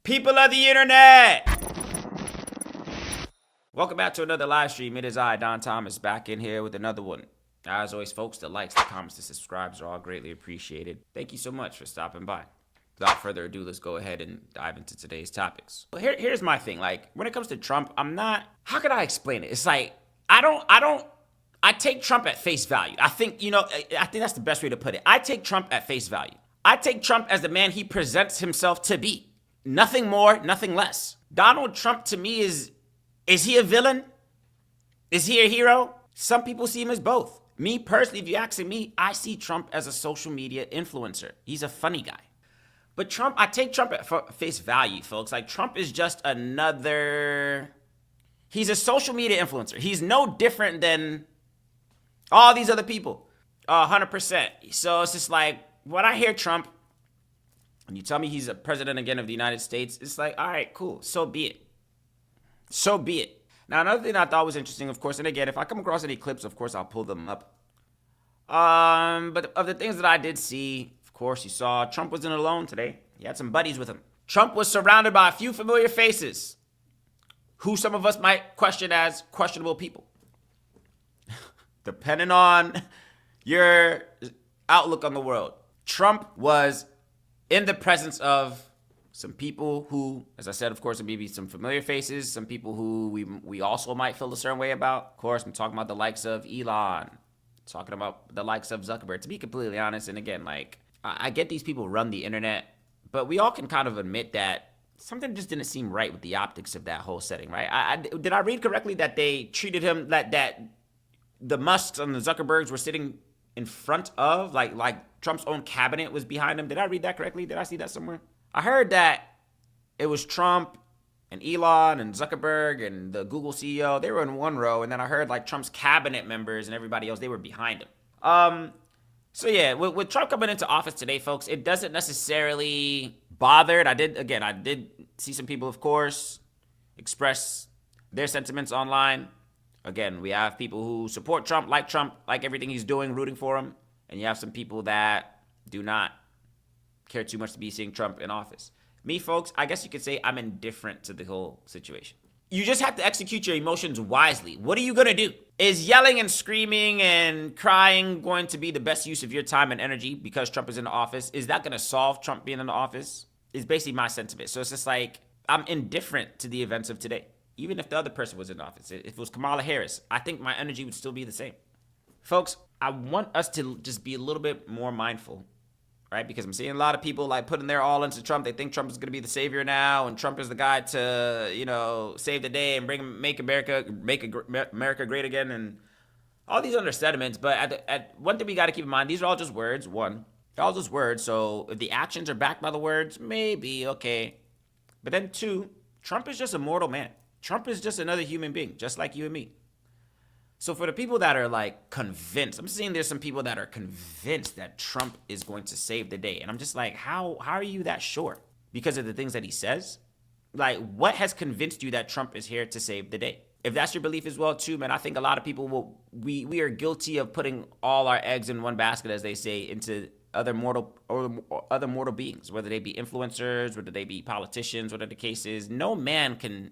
People of the internet! Welcome back to another live stream. It is I, Don Thomas, back in here with another one. As always, folks, the likes, the comments, the subscribes are all greatly appreciated. Thank you so much for stopping by. Without further ado, let's go ahead and dive into today's topics. Well, here's my thing. Like, when it comes to Trump, how could I explain it? It's like, I take Trump at face value. I think that's the best way to put it. I take Trump at face value. I take Trump as the man he presents himself to be. Nothing more, nothing less. Donald Trump, to me, is he a villain? Is he a hero? Some people see him as both. Me personally, if you're asking me, I see Trump as a social media influencer. He's a funny guy. But Trump, I take Trump at face value, folks. Like, Trump is just he's a social media influencer. He's no different than all these other people. 100%. So it's just like, when I hear Trump, and you tell me he's a president again of the United States, it's like, all right, cool. So be it. So be it. Now, another thing I thought was interesting, of course, and again, if I come across any clips, of course, I'll pull them up. But of the things that I did see, of course, you saw Trump wasn't alone today. He had some buddies with him. Trump was surrounded by a few familiar faces, who some of us might question as questionable people. Depending on your outlook on the world. Trump was in the presence of some people who, as I said, of course, maybe some familiar faces, some people who we also might feel a certain way about. Of course, I'm talking about the likes of Elon, talking about the likes of Zuckerberg. To be completely honest, and again, like, I get these people run the internet, but we all can kind of admit that something just didn't seem right with the optics of that whole setting, right? Did I read correctly that they treated him, that the Musks and the Zuckerbergs were sitting in front of, like Trump's own cabinet was behind him? Did I read that correctly? Did I see that somewhere? I heard that it was Trump and Elon and Zuckerberg and the Google CEO. They were in one row, and then I heard like Trump's cabinet members and everybody else, they were behind him. So yeah, with Trump coming into office today, folks, it doesn't necessarily bother it. I did see some people, of course, express their sentiments online. Again, we have people who support Trump, like everything he's doing, rooting for him. And you have some people that do not care too much to be seeing Trump in office. Me, folks, I guess you could say I'm indifferent to the whole situation. You just have to execute your emotions wisely. What are you going to do? Is yelling and screaming and crying going to be the best use of your time and energy because Trump is in the office? Is that going to solve Trump being in the office? Is basically my sentiment. So it's just like, I'm indifferent to the events of today. Even if the other person was in office, if it was Kamala Harris, I think my energy would still be the same. Folks, I want us to just be a little bit more mindful, right? Because I'm seeing a lot of people like putting their all into Trump. They think Trump is going to be the savior now, and Trump is the guy to, save the day and make America great again, and all these other sentiments. But at one thing we got to keep in mind, these are all just words. One, they're all just words. So if the actions are backed by the words, maybe okay. But then two, Trump is just a mortal man. Trump is just another human being, just like you and me. So for the people that are like convinced, I'm seeing there's some people that are convinced that Trump is going to save the day. And I'm just like, how are you that sure? Because of the things that he says? Like, what has convinced you that Trump is here to save the day? If that's your belief as well, too, man, I think a lot of people we are guilty of putting all our eggs in one basket, as they say, into other mortal beings, whether they be influencers, whether they be politicians, whatever the case is. No man can.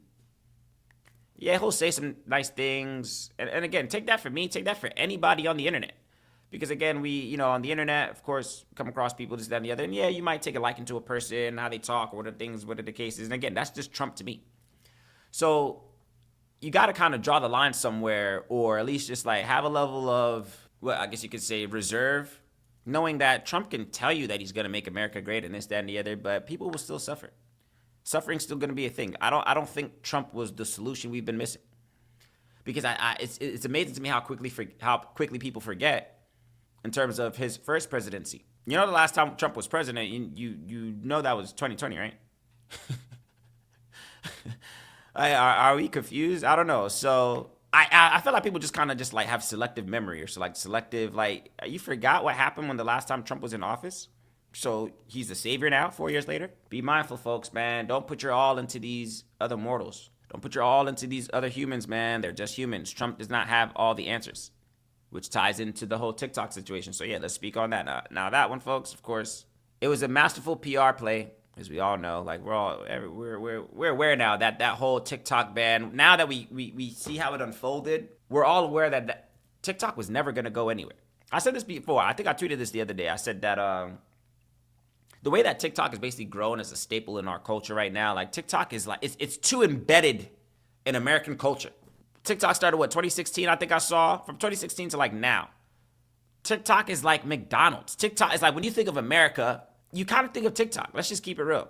Yeah, he'll say some nice things. And again, take that for me, take that for anybody on the internet. Because again, we, on the internet, of course, come across people, this, that, and the other. And yeah, you might take a liking to a person, how they talk, or what are the cases. And again, that's just Trump to me. So you got to kind of draw the line somewhere, or at least just like have a level of, well, I guess you could say reserve, knowing that Trump can tell you that he's going to make America great and this, that, and the other, but people will still suffer. Suffering's still going to be a thing. I don't think Trump was the solution we've been missing, because it's amazing to me how quickly people forget in terms of his first presidency. The last time Trump was president, you know that was 2020, right? Are we confused? I don't know. So I feel like people just kind of just like have selective memory, or selective, like, you forgot what happened when the last time Trump was in office. So he's the savior now, 4 years later. Be mindful, folks, man. Don't put your all into these other mortals. Don't put your all into these other humans, man. They're just humans. Trump does not have all the answers, which ties into the whole TikTok situation. So yeah, let's speak on that. Now that one, folks, of course, it was a masterful PR play as we all know, like we're aware now that that whole TikTok ban. Now that we see how it unfolded, we're all aware that TikTok was never gonna go anywhere. I said this before. I think I tweeted this the other day. I said that the way that TikTok is basically grown as a staple in our culture right now, like TikTok is like it's too embedded in American culture. TikTok started 2016? I think I saw from 2016 to like now. TikTok is like McDonald's. TikTok is like when you think of America, you kind of think of TikTok. Let's just keep it real.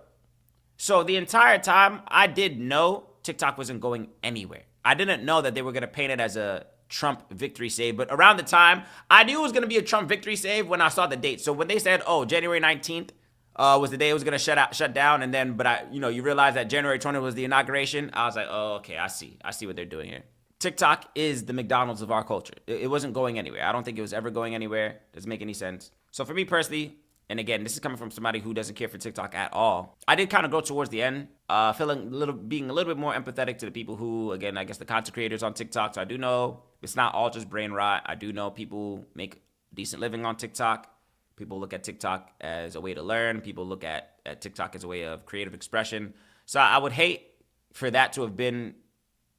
So the entire time, I did know TikTok wasn't going anywhere. I didn't know that they were going to paint it as a Trump victory save. But around the time, I knew it was going to be a Trump victory save when I saw the date. So when they said, oh, January 19th was the day it was going to shut down. And then, you realize that January 20th was the inauguration. I was like, oh, okay, I see what they're doing here. TikTok is the McDonald's of our culture. It wasn't going anywhere. I don't think it was ever going anywhere. Doesn't make any sense. So for me personally, and again, this is coming from somebody who doesn't care for TikTok at all, I did kind of go towards the end, being a little bit more empathetic to the people who, again, I guess the content creators on TikTok. So I do know it's not all just brain rot. I do know people make a decent living on TikTok. People look at TikTok as a way to learn. People look at TikTok as a way of creative expression. So I would hate for that to have been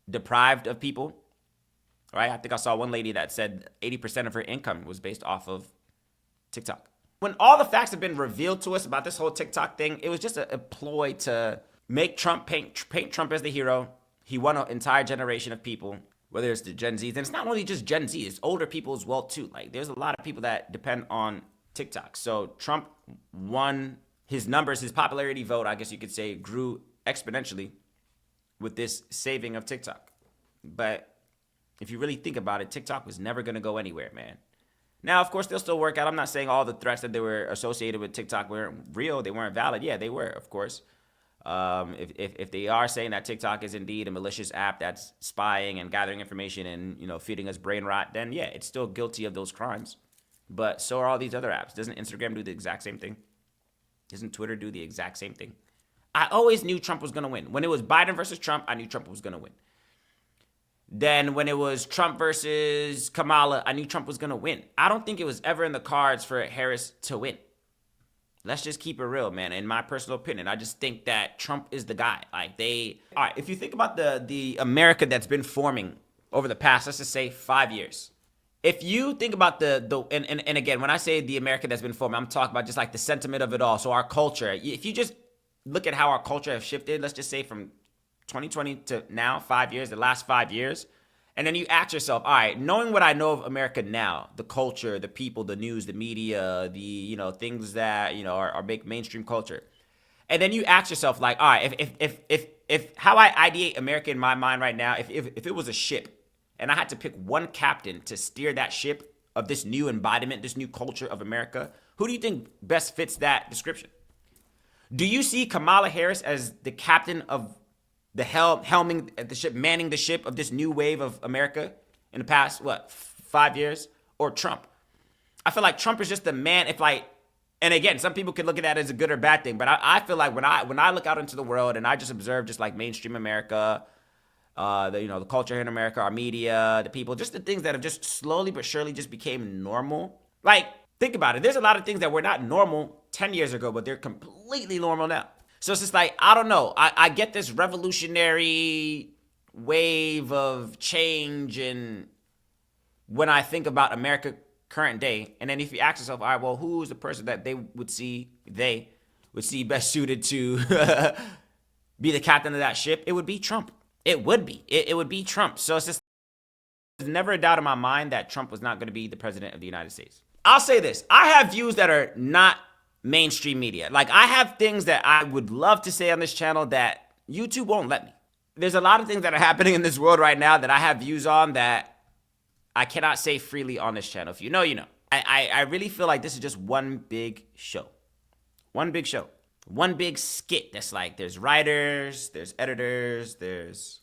deprived of people, right? I think I saw one lady that said 80% of her income was based off of TikTok. When all the facts have been revealed to us about this whole TikTok thing, it was just a ploy to make Trump paint Trump as the hero. He won an entire generation of people, whether it's the Gen Zs, and it's not only just Gen Z, it's older people as well too. Like there's a lot of people that depend on TikTok. So Trump won his numbers, his popularity vote, I guess you could say, grew exponentially with this saving of TikTok. But if you really think about it, TikTok was never going to go anywhere, man. Now, of course, they'll still work out. I'm not saying all the threats that they were associated with TikTok weren't real. They weren't valid. Yeah, they were, of course. If they are saying that TikTok is indeed a malicious app that's spying and gathering information and, feeding us brain rot, then yeah, it's still guilty of those crimes. But so are all these other apps. Doesn't Instagram do the exact same thing? Doesn't Twitter do the exact same thing? I always knew Trump was going to win. When it was Biden versus Trump, I knew Trump was going to win. Then when it was Trump versus Kamala, I knew Trump was going to win. I don't think it was ever in the cards for Harris to win. Let's just keep it real, man. In my personal opinion, I just think that Trump is the guy. All right, if you think about the America that's been forming over the past, let's just say 5 years. If you think about and again, when I say the America that's been forming, I'm talking about just like the sentiment of it all. So our culture, if you just look at how our culture has shifted, let's just say from 2020 to now, 5 years, the last 5 years. And then you ask yourself, all right, knowing what I know of America now, the culture, the people, the news, the media, the, things that, are big mainstream culture. And then you ask yourself like, all right, if how I ideate America in my mind right now, if it was a ship and I had to pick one captain to steer that ship of this new embodiment, this new culture of America, who do you think best fits that description? Do you see Kamala Harris as the captain of the helming the ship, manning the ship of this new wave of America in the past, 5 years? Or Trump? I feel like Trump is just the man. And again, some people could look at that as a good or bad thing, but I feel like when I look out into the world and I just observe just like mainstream America, the culture here in America, our media, the people, just the things that have just slowly but surely just became normal. Like, think about it. There's a lot of things that were not normal 10 years ago, but they're completely normal now. So it's just like, I don't know. I get this revolutionary wave of change and when I think about America current day. And then if you ask yourself, all right, well, who's the person that they would see best suited to be the captain of that ship? It would be Trump. It would be. It would be Trump. So it's just, there's never a doubt in my mind that Trump was not going to be the president of the United States. I'll say this. I have views that are not mainstream media. Like, I have things that I would love to say on this channel that YouTube won't let me. There's a lot of things that are happening in this world right now that I have views on that I cannot say freely on this channel. If you know, you know. I really feel like this is just one big show. One big show. One big skit that's like, there's writers, there's editors, there's...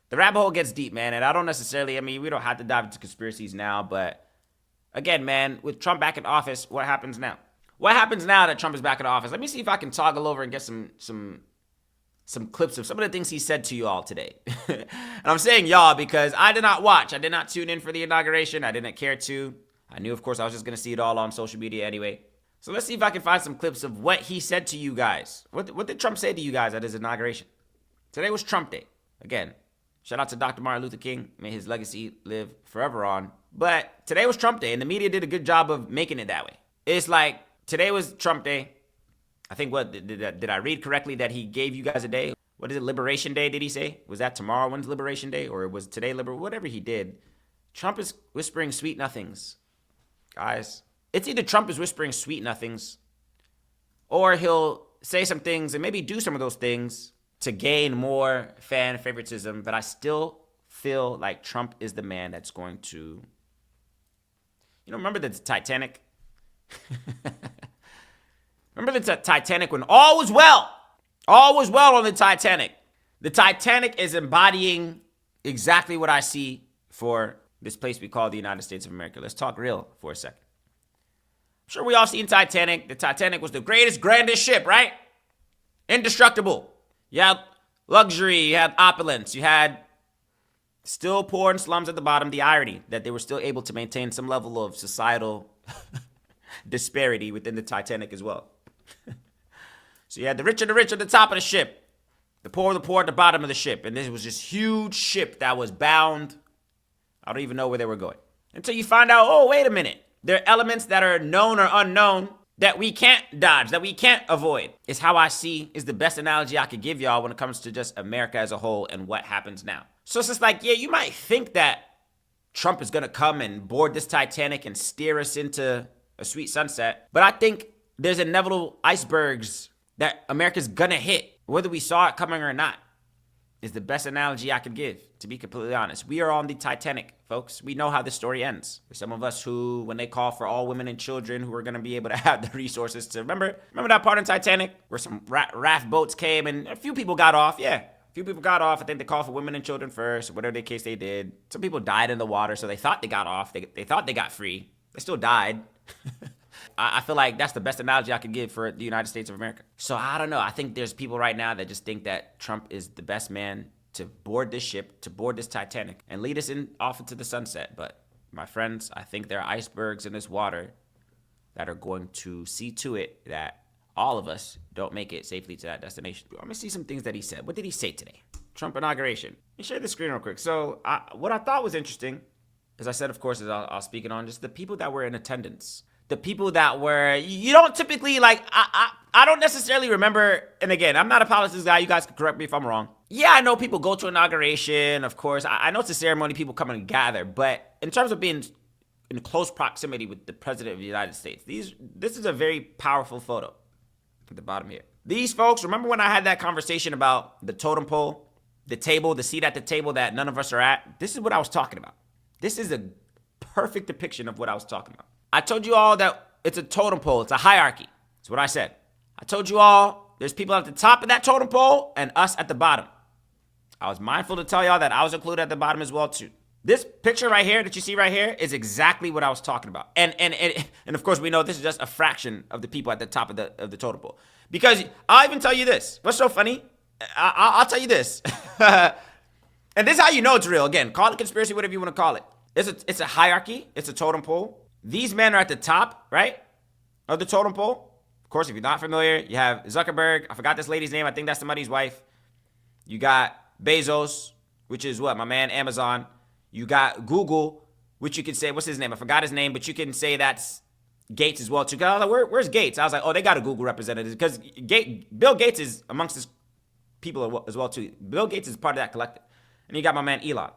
The rabbit hole gets deep, man, and I don't necessarily, we don't have to dive into conspiracies now, but again, man, with Trump back in office, what happens now? What happens now that Trump is back in office? Let me see if I can toggle over and get some clips of some of the things he said to you all today. And I'm saying y'all because I did not watch. I did not tune in for the inauguration. I didn't care to. I knew, of course, I was just going to see it all on social media anyway. So let's see if I can find some clips of what he said to you guys. What did Trump say to you guys at his inauguration? Today was Trump Day. Again, shout out to Dr. Martin Luther King. May his legacy live forever on. But today was Trump Day, and the media did a good job of making it that way. It's like, today was Trump Day. I think, did I read correctly that he gave you guys a day? What is it, Liberation Day, did he say? Was that tomorrow? When's Liberation Day? Or was today whatever he did. Trump is whispering sweet nothings. Guys, it's either Trump is whispering sweet nothings, or he'll say some things and maybe do some of those things to gain more fan favoritism. But I still feel like Trump is the man that's going to, remember the Titanic? Remember the Titanic when all was well? All was well on the Titanic. The Titanic is embodying exactly what I see for this place we call the United States of America. Let's talk real for a second. I'm sure we all seen Titanic. The Titanic was the greatest, grandest ship, right? Indestructible. You had luxury, you had opulence, you had still poor and slums at the bottom. The irony that they were still able to maintain some level of societal disparity within the Titanic as well. So you had the rich at the top of the ship, the poor at the bottom of the ship. And this was this huge ship that was bound. I don't even know where they were going. Until you find out, oh, wait a minute. There are elements that are known or unknown that we can't dodge, that we can't avoid. Is how I see, is the best analogy I could give y'all when it comes to just America as a whole and what happens now. So it's just like, yeah, you might think that Trump is going to come and board this Titanic and steer us into a sweet sunset. But I think there's inevitable icebergs that America's going to hit, whether we saw it coming or not, is the best analogy I could give, to be completely honest. We are on the Titanic, folks. We know how the story ends. For some of us who, when they call for all women and children who are going to be able to have the resources to, remember that part in Titanic where some raft boats came and a few people got off? Yeah, a few people got off. I think they called for women and children first, whatever the case they did. Some people died in the water, so they thought they got off. They thought they got free. They still died. I feel like that's the best analogy I could give for the United States of America. So I don't know. I think there's people right now that just think that Trump is the best man to board this ship, to board this Titanic, and lead us off into the sunset. But my friends, I think there are icebergs in this water that are going to see to it that all of us don't make it safely to that destination. I'm gonna see some things that he said. What did he say today? Trump inauguration. Let me share the screen real quick. So what I thought was interesting, as I said, of course, is I'll speak it on just the people that were in attendance. The people that were, you don't typically, like, I don't necessarily remember, and again, I'm not a politics guy, you guys can correct me if I'm wrong. Yeah, I know people go to inauguration, of course. I know it's a ceremony, people come and gather, but in terms of being in close proximity with the President of the United States, this is a very powerful photo at the bottom here. These folks, remember when I had that conversation about the totem pole, the table, the seat at the table that none of us are at? This is what I was talking about. This is a perfect depiction of what I was talking about. I told you all that it's a totem pole. It's a hierarchy. That's what I said. I told you all there's people at the top of that totem pole and us at the bottom. I was mindful to tell y'all that I was included at the bottom as well too. This picture right here that you see right here is exactly what I was talking about. And of course we know this is just a fraction of the people at the top of the totem pole. Because I'll even tell you this. What's so funny? I'll tell you this. And this is how you know it's real. Again, call it conspiracy, whatever you want to call it. It's a hierarchy. It's a totem pole. These men are at the top, right, of the totem pole. Of course, if you're not familiar, you have Zuckerberg. I forgot this lady's name. I think that's somebody's wife. You got Bezos, which is what? My man, Amazon. You got Google, which you could say, what's his name? I forgot his name, but you can say that's Gates as well, too. Because I was like, where's Gates? I was like, oh, they got a Google representative. Because Bill Gates is amongst his people as well, too. Bill Gates is part of that collective. And you got my man, Elon.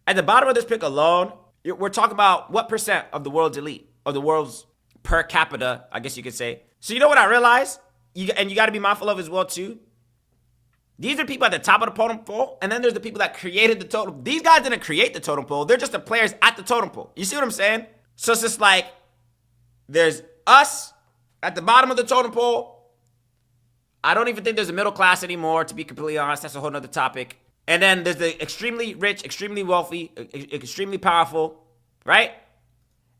At the bottom of this pic alone, we're talking about what percent of the world's elite, of the world's per capita, I guess you could say. So you know what I realized? You got to be mindful of as well, too. These are people at the top of the totem pole, and then there's the people that created the totem. These guys didn't create the totem pole. They're just the players at the totem pole. You see what I'm saying? So it's just like, there's us at the bottom of the totem pole. I don't even think there's a middle class anymore, to be completely honest. That's a whole nother topic. And then there's the extremely rich, extremely wealthy, extremely powerful, right?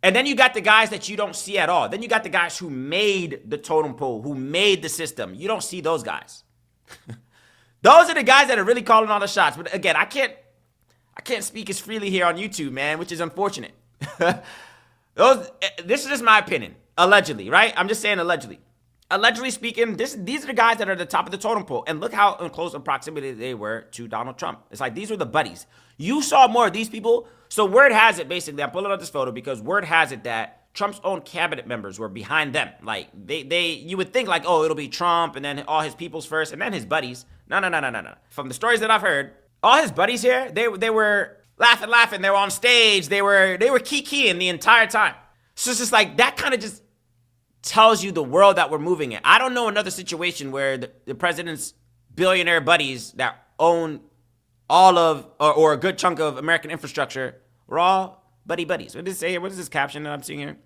And then you got the guys that you don't see at all. Then you got the guys who made the totem pole, who made the system. You don't see those guys. Those are the guys that are really calling all the shots. But again, I can't speak as freely here on YouTube, man, which is unfortunate. This is just my opinion. Allegedly, right? I'm just saying allegedly. Allegedly speaking, these are the guys that are at the top of the totem pole. And look how in close proximity they were to Donald Trump. It's like these were the buddies. You saw more of these people. So word has it, basically, I'm pulling up this photo because word has it that Trump's own cabinet members were behind them. Like, you would think like, oh, it'll be Trump and then all his peoples first and then his buddies. No. From the stories that I've heard, all his buddies here, they were laughing. They were on stage. They were kikiing the entire time. So it's just like, that kind of just tells you the world that we're moving in. I don't know another situation where the president's billionaire buddies that own all of, or a good chunk of American infrastructure, were all buddies. What does it say here? What is this caption that I'm seeing here?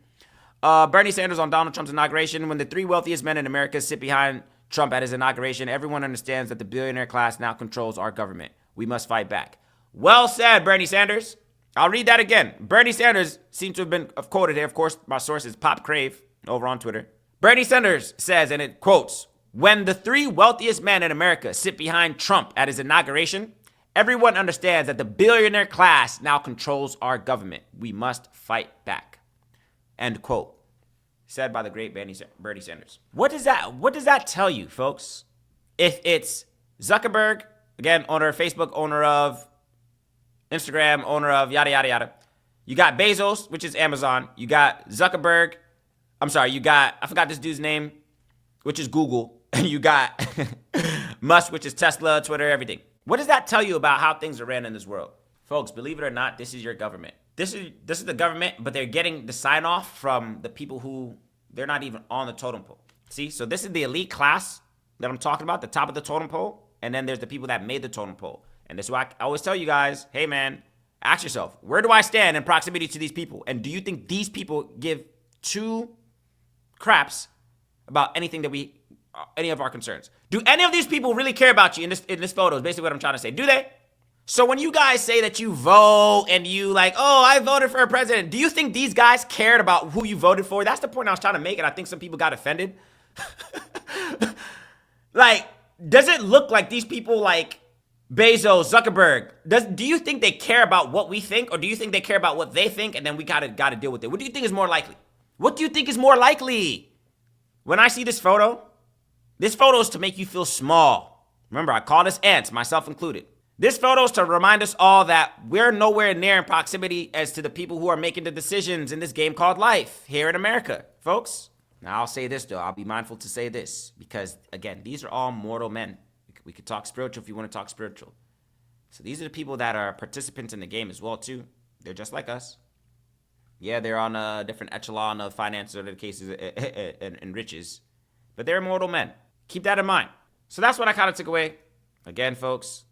Bernie Sanders on Donald Trump's inauguration. When the three wealthiest men in America sit behind Trump at his inauguration, everyone understands that the billionaire class now controls our government. We must fight back. Well said, Bernie Sanders. I'll read that again. Bernie Sanders seems to have been quoted here. Of course, my source is Pop Crave over on Twitter. Bernie Sanders says, and it quotes, when the three wealthiest men in America sit behind Trump at his inauguration, everyone understands that the billionaire class now controls our government. We must fight back. End quote. Said by the great Bernie Sanders. What does that tell you, folks? If it's Zuckerberg, again, owner of Facebook, owner of Instagram, owner of yada, yada, yada. You got Bezos, which is Amazon. You got Zuckerberg. I forgot this dude's name, which is Google. And you got Musk, which is Tesla, Twitter, everything. What does that tell you about how things are ran in this world? Folks, believe it or not, this is your government. This is the government, but they're getting the sign off from the people who they're not even on the totem pole. See, so this is the elite class that I'm talking about, the top of the totem pole. And then there's the people that made the totem pole. And this is why I always tell you guys, hey man, ask yourself, where do I stand in proximity to these people? And do you think these people give two craps about anything that any of our concerns? Do any of these people really care about you in this photo is basically what I'm trying to say. Do they? So when you guys say that you vote and you like, oh, I voted for a president, do you think these guys cared about who you voted for? That's the point I was trying to make, and I think some people got offended. Like, does it look like these people like Bezos, Zuckerberg, do you think they care about what we think, or do you think they care about what they think and then we gotta deal with it? What do you think is more likely? What do you think is more likely? When I see this photo is to make you feel small. Remember, I call this ants, myself included. This photo is to remind us all that we're nowhere near in proximity as to the people who are making the decisions in this game called life here in America, folks. Now, I'll say this, though. I'll be mindful to say this because, again, these are all mortal men. We could talk spiritual if you want to talk spiritual. So these are the people that are participants in the game as well, too. They're just like us. Yeah, they're on a different echelon of finance or the cases and riches. But they're mortal men. Keep that in mind. So that's what I kind of took away. Again, folks,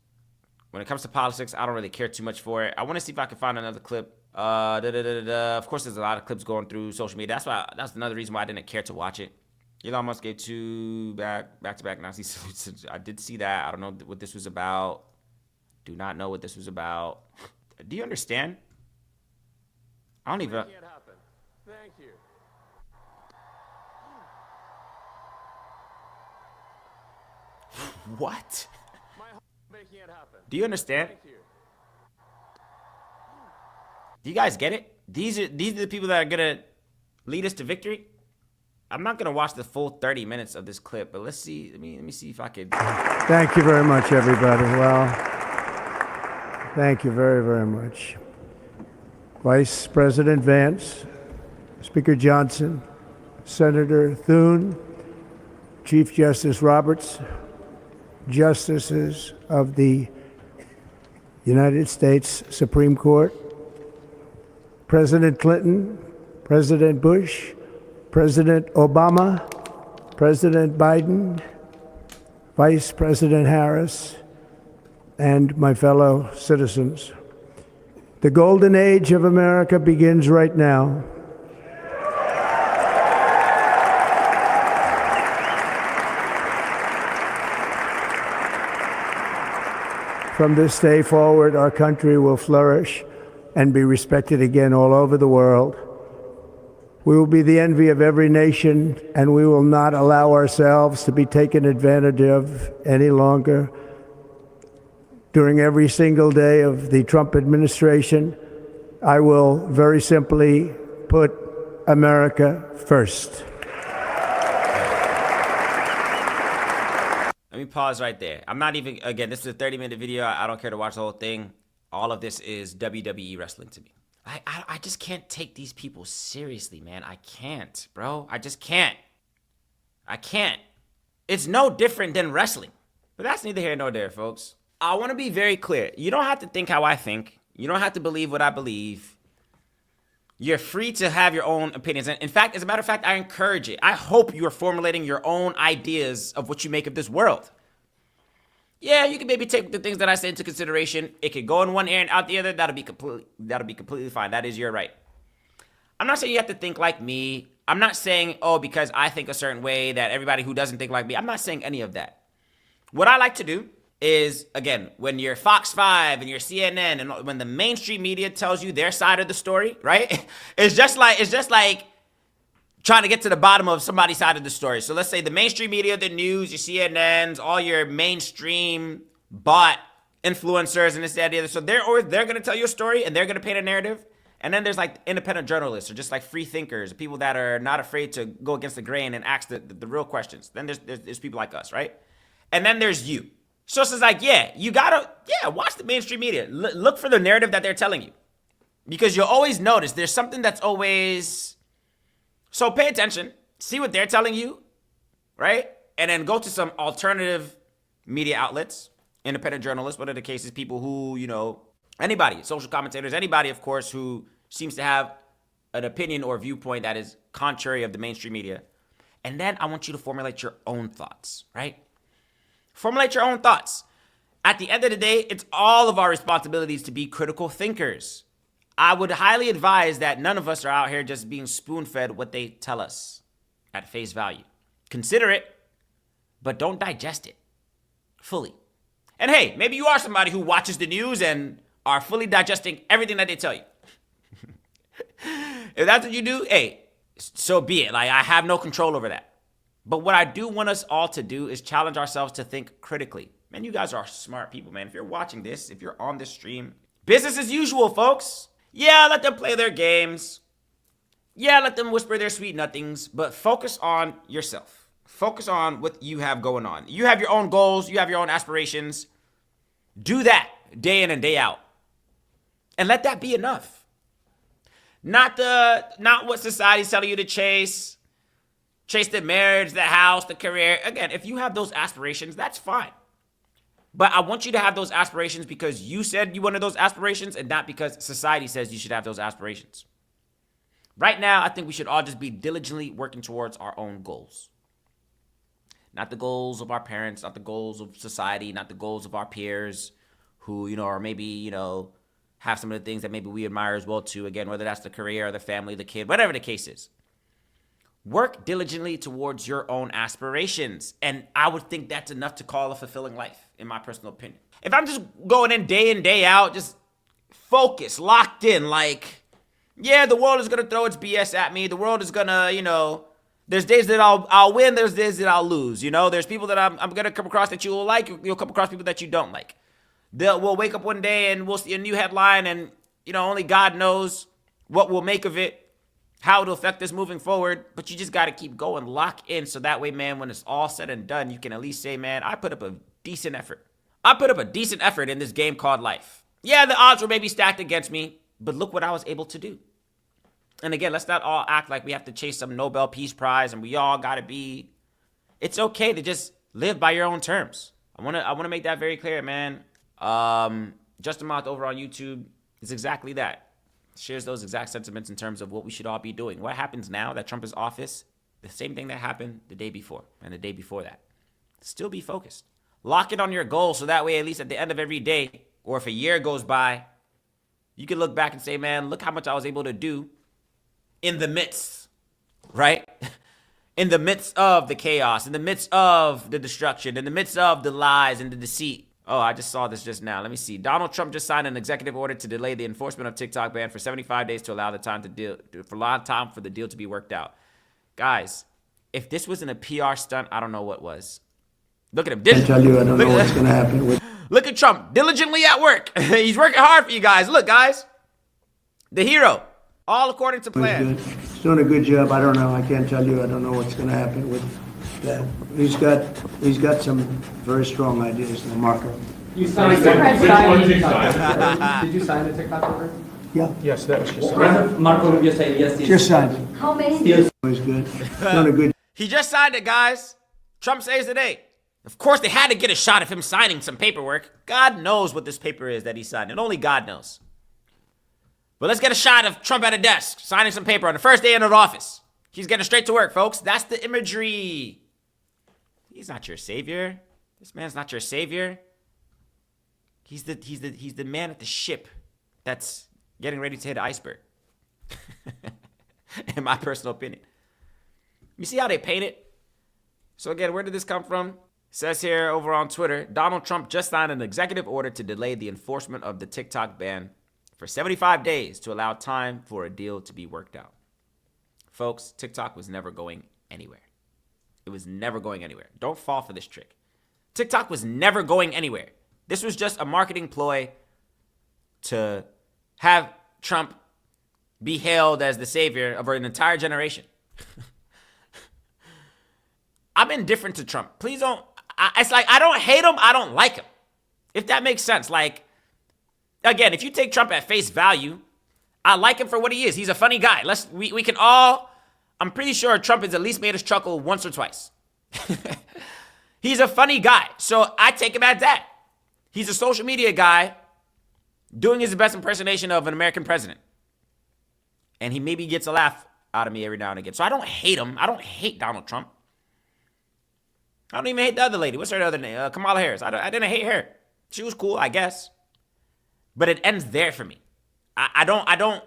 when it comes to politics, I don't really care too much for it. I want to see if I can find another clip. Of course, there's a lot of clips going through social media. That's another reason why I didn't care to watch it. Elon Musk gave two back-to-back Nazi salutes. I did see that. I don't know what this was about. Do not know what this was about. Do you understand? I don't even. Making it happen. Thank you. What? Making it happen. Do you understand? Thank you. Do you guys get it? These are the people that are gonna lead us to victory. I'm not gonna watch the full 30 minutes of this clip, but let's see. Let me see if I could. Thank you very much, everybody. Well, thank you very, very much. Vice President Vance, Speaker Johnson, Senator Thune, Chief Justice Roberts, Justices of the United States Supreme Court, President Clinton, President Bush, President Obama, President Biden, Vice President Harris, and my fellow citizens. The golden age of America begins right now. From this day forward, our country will flourish and be respected again all over the world. We will be the envy of every nation, and we will not allow ourselves to be taken advantage of any longer. During every single day of the Trump administration, I will very simply put America first. Let me pause right there. I'm not even, again, this is a 30-minute video. I don't care to watch the whole thing. All of this is WWE wrestling to me. I just can't take these people seriously, man. I can't, bro. I just can't. I can't. It's no different than wrestling. But that's neither here nor there, folks. I want to be very clear. You don't have to think how I think. You don't have to believe what I believe. You're free to have your own opinions. And in fact, as a matter of fact, I encourage it. I hope you are formulating your own ideas of what you make of this world. Yeah, you can maybe take the things that I say into consideration. It could go in one ear and out the other. That'll be completely fine. That is your right. I'm not saying you have to think like me. I'm not saying, oh, because I think a certain way that everybody who doesn't think like me. I'm not saying any of that. What I like to do is, again, when you're Fox 5 and you're CNN and when the mainstream media tells you their side of the story, right? It's just like trying to get to the bottom of somebody's side of the story. So let's say the mainstream media, the news, your CNNs, all your mainstream bot influencers and this, that, the other. So they're going to tell you a story and they're going to paint a narrative. And then there's like independent journalists or just like free thinkers, people that are not afraid to go against the grain and ask the real questions. Then there's people like us, right? And then there's you. So it's like, you gotta, watch the mainstream media. Look for the narrative that they're telling you. Because you'll always notice there's something that's always, so pay attention, see what they're telling you, right? And then go to some alternative media outlets, independent journalists, whatever the case is, people who, anybody, social commentators, anybody, of course, who seems to have an opinion or viewpoint that is contrary of the mainstream media. And then I want you to formulate your own thoughts, right? Formulate your own thoughts. At the end of the day, it's all of our responsibilities to be critical thinkers. I would highly advise that none of us are out here just being spoon-fed what they tell us at face value. Consider it, but don't digest it fully. And hey, maybe you are somebody who watches the news and are fully digesting everything that they tell you. If that's what you do, hey, so be it. Like, I have no control over that. But what I do want us all to do is challenge ourselves to think critically. Man, you guys are smart people, man. If you're watching this, if you're on this stream, business as usual, folks. Yeah, let them play their games. Yeah, let them whisper their sweet nothings, but focus on yourself. Focus on what you have going on. You have your own goals. You have your own aspirations. Do that day in and day out. And let that be enough. Not what society's telling you to chase. Chase the marriage, the house, the career. Again, if you have those aspirations, that's fine. But I want you to have those aspirations because you said you wanted those aspirations and not because society says you should have those aspirations. Right now, I think we should all just be diligently working towards our own goals. Not the goals of our parents, not the goals of society, not the goals of our peers who, or maybe, have some of the things that maybe we admire as well too. Again, whether that's the career or the family, the kid, whatever the case is. Work diligently towards your own aspirations. And I would think that's enough to call a fulfilling life, in my personal opinion. If I'm just going in day out, just focused, locked in, like, the world is going to throw its BS at me. The world is going to, there's days that I'll win. There's days that I'll lose. There's people that I'm going to come across that you will like. You'll come across people that you don't like. We'll wake up one day and we'll see a new headline and, only God knows what we'll make of it. How it'll affect us moving forward, but you just got to keep going, lock in, so that way, man, when it's all said and done, you can at least say, man, I put up a decent effort. I put up a decent effort in this game called life. Yeah, the odds were maybe stacked against me, but look what I was able to do. And again, let's not all act like we have to chase some Nobel Peace Prize and we all got to be. It's okay to just live by your own terms. I want to make that very clear, man. Justin Moth over on YouTube is exactly that. Shares those exact sentiments in terms of what we should all be doing. What happens now that Trump is office? The same thing that happened the day before and the day before that. Still be focused. Lock it on your goal so that way at least at the end of every day or if a year goes by, you can look back and say, man, look how much I was able to do in the midst, right? In the midst of the chaos, in the midst of the destruction, in the midst of the lies and the deceit. Oh, I just saw this just now. Let me see. Donald Trump just signed an executive order to delay the enforcement of TikTok ban for 75 days to allow the time for the deal to be worked out. Guys, if this wasn't a PR stunt, I don't know what was. Look at him. I tell you, I don't know what's going to happen. Look at Trump, diligently at work. He's working hard for you guys. Look, guys, the hero, all according to plan. doing a good job. I don't know. I can't tell you. I don't know what's going to happen with that. He's got some very strong ideas, Marco. You signed Did you sign the TikTok order? Yeah, Yes, that was just. President Marco Rubio said yes. just signed it. How many? Still He's good. Doing a good. He just signed it, guys. Trump saves the day. Of course, they had to get a shot of him signing some paperwork. God knows what this paper is that he signed, and only God knows. But let's get a shot of Trump at a desk, signing some paper on the first day in his office. He's getting straight to work, folks. That's the imagery. He's not your savior. This man's not your savior. He's the man at the ship that's getting ready to hit an iceberg. In my personal opinion. You see how they paint it? So again, where did this come from? It says here over on Twitter, Donald Trump just signed an executive order to delay the enforcement of the TikTok ban for 75 days to allow time for a deal to be worked out. Folks, TikTok was never going anywhere. It was never going anywhere. Don't fall for this trick. TikTok was never going anywhere. This was just a marketing ploy to have Trump be hailed as the savior of an entire generation. I'm indifferent to Trump. Please don't. It's like I don't hate him. I don't like him. If that makes sense. Like, again, if you take Trump at face value, I like him for what he is. He's a funny guy. We can all. I'm pretty sure Trump has at least made us chuckle once or twice. He's a funny guy, so I take him at that. He's a social media guy doing his best impersonation of an American president. And he maybe gets a laugh out of me every now and again. So I don't hate him. I don't hate Donald Trump. I don't even hate the other lady. What's her other name? Kamala Harris. I didn't hate her. She was cool, I guess. But it ends there for me. I don't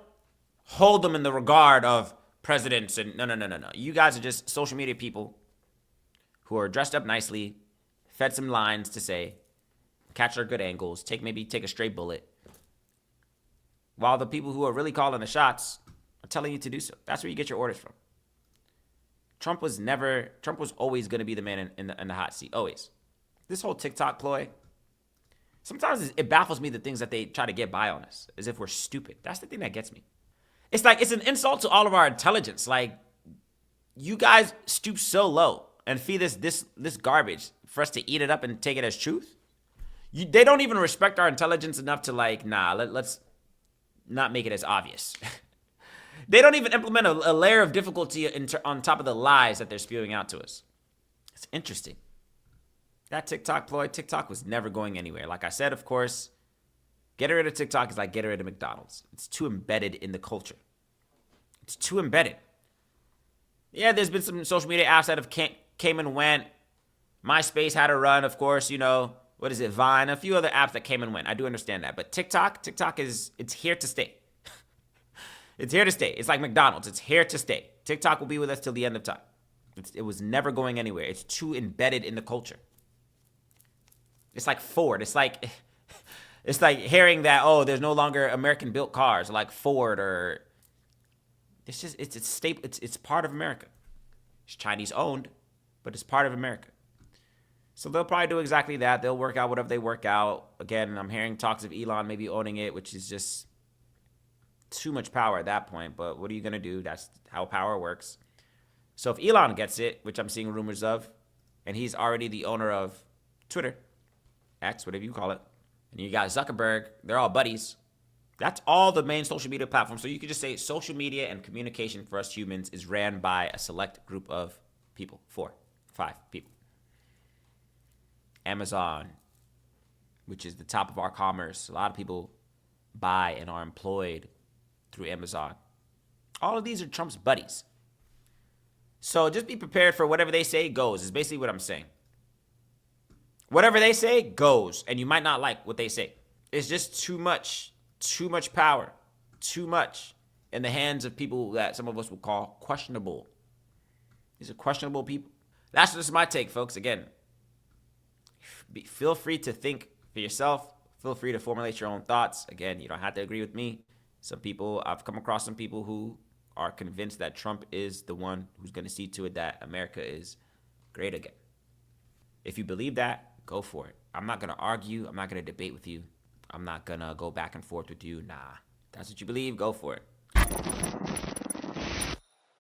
hold them in the regard of presidents and no. You guys are just social media people who are dressed up nicely, fed some lines to say, catch their good angles, maybe take a straight bullet. While the people who are really calling the shots are telling you to do so. That's where you get your orders from. Trump was always going to be the man in the hot seat. Always. This whole TikTok ploy, sometimes it baffles me the things that they try to get by on us, as if we're stupid. That's the thing that gets me. It's like, it's an insult to all of our intelligence. Like, you guys stoop so low and feed us this garbage for us to eat it up and take it as truth. They don't even respect our intelligence enough to let's not make it as obvious. They don't even implement a layer of difficulty on top of the lies that they're spewing out to us. It's interesting. That TikTok ploy, TikTok was never going anywhere. Like I said, of course, getting rid of TikTok is like getting rid of McDonald's. It's too embedded in the culture. It's too embedded. Yeah, there's been some social media apps that have came and went. MySpace had a run, of course, what is it, Vine, a few other apps that came and went. I do understand that. But TikTok it's here to stay. It's here to stay. It's like McDonald's. It's here to stay. TikTok will be with us till the end of time. It was never going anywhere. It's too embedded in the culture. It's like Ford. It's like hearing that, there's no longer American-built cars like Ford or... It's part of America. It's Chinese-owned, but it's part of America. So they'll probably do exactly that. They'll work out whatever they work out. Again, I'm hearing talks of Elon maybe owning it, which is just too much power at that point. But what are you going to do? That's how power works. So if Elon gets it, which I'm seeing rumors of, and he's already the owner of Twitter, X, whatever you call it, and you got Zuckerberg, they're all buddies. That's all the main social media platforms. So you could just say social media and communication for us humans is ran by a select group of people, 4, 5 people. Amazon, which is the top of our commerce. A lot of people buy and are employed through Amazon. All of these are Trump's buddies. So just be prepared for whatever they say goes, is basically what I'm saying. Whatever they say goes, and you might not like what they say. It's just too much power, too much in the hands of people that some of us would call questionable. These are questionable people. That's just my take, folks. Again, feel free to think for yourself. Feel free to formulate your own thoughts. Again, you don't have to agree with me. I've come across some people who are convinced that Trump is the one who's going to see to it that America is great again. If you believe that, go for it. I'm not going to argue. I'm not going to debate with you. I'm not going to go back and forth with you. Nah. That's what you believe. Go for it.